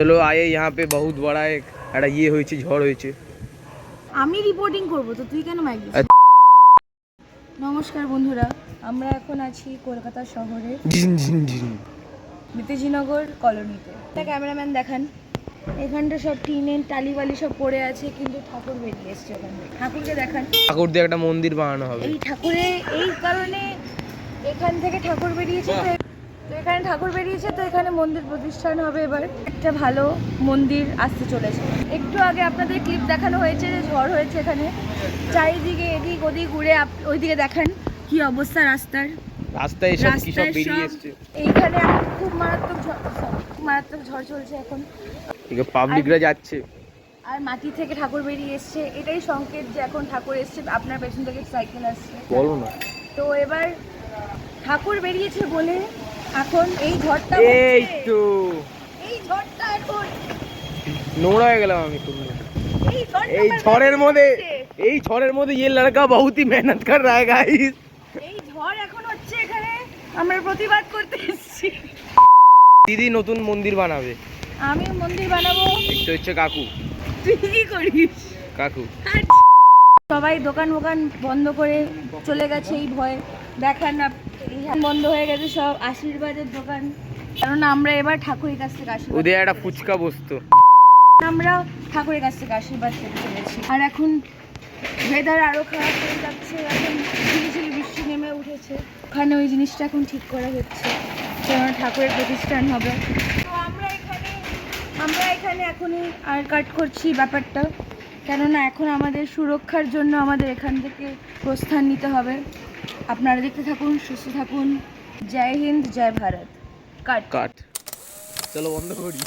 चलो आए यहाँ पे बहुत बड़ा একটা ইয়ে হয়েছে, ঝড় হয়েছে। আমি রিপোর্টিং করব তো তুই কেন মাইক দিছিস? নমস্কার বন্ধুরা, আমরা এখন আছি কলকাতা শহরে ঝিন ঝিন ঝিন নেতাজিনগর কলোনিতে। একটা ক্যামেরাম্যান দেখান, এখানটা সব টিনের টালিবালি সব পড়ে আছে, কিন্তু ঠাকুর বেরিয়ে এসছে ওখান থেকে। ঠাকুরকে দেখান। ঠাকুর দিয়ে একটা মন্দির বানানো হবে। এই ঠাকুরে এই কারণে এখান থেকে ঠাকুর বেরিয়েছে, তো এখানে ঠাকুর বেরিয়েছে, তো এখানে মন্দির প্রতিষ্ঠান হবে। এবার একটা ভালো মন্দির আসতে চলেছে। একটু আগে আপনাদের ক্লিপ দেখানো হয়েছে যে ঝড় হয়েছে এখানে, চারিদিকে এদিক ওদিক ঘুরে ওইদিকে দেখান কি অবস্থা রাস্তার। রাস্তায় সব কি সব বেরিয়ে এসেছে। এইখানে খুব মারাত্মক ঝড় চলছে এখন, এদিকে পাবলিকরা যাচ্ছে আর মাটি থেকে ঠাকুর বেরিয়ে এসছে। এটাই সংকেত যে এখন ঠাকুর এসছে। আপনার পেছন থেকে সাইকেল আসছে, বলো না। তো এবার ঠাকুর বেরিয়েছে বলে এখন এই ঝড়টা এই তো এই ঝড়টা এখন নোংরা হয়ে গেলাম আমি খুব। এই ঝড়ের মধ্যে ये लड़का बहुत ही मेहनत कर रहा है गाइस। এই ঝড় এখন হচ্ছে এখানে, আমরা প্রতিবাদ করতে এসেছি। দিদি নতুন মন্দির বানাবে, আমি মন্দির বানাবো, একটা হচ্ছে কাকু। তুই কি করিস? কাকু সবাই দোকান বন্ধ করে চলে গেছে এই ভয়ে। দেখান না, বন্ধ হয়ে গেছে সব আশীর্বাদের দোকান, কারণ আমরা এবার ঠাকুরের কাছ থেকে আশীর্বাদ, ওদের একটা ফুচকা বসতো, আমরা ঠাকুরের কাছ থেকে আশীর্বাদ পেতে চলেছি। আর এখন ওয়েদার আরো খারাপ হয়ে যাচ্ছে, এখন ঝিরিঝিরি বৃষ্টি নেমে উঠেছে। ওখানে ওই জিনিসটা এখন ঠিক করা হচ্ছে, কেননা ঠাকুরের প্রতিষ্ঠান হবে। তো আমরা এখানে এখনই আর কাট করছি ব্যাপারটা, কেননা এখন আমাদের সুরক্ষার জন্য আমাদের এখান থেকে প্রস্থান নিতে হবে। আপনারা দেখতে থাকুন, সুস্থ থাকুন। জয় হিন্দ, জয় ভারত। কাট কাট। চলো বন্ধ করি।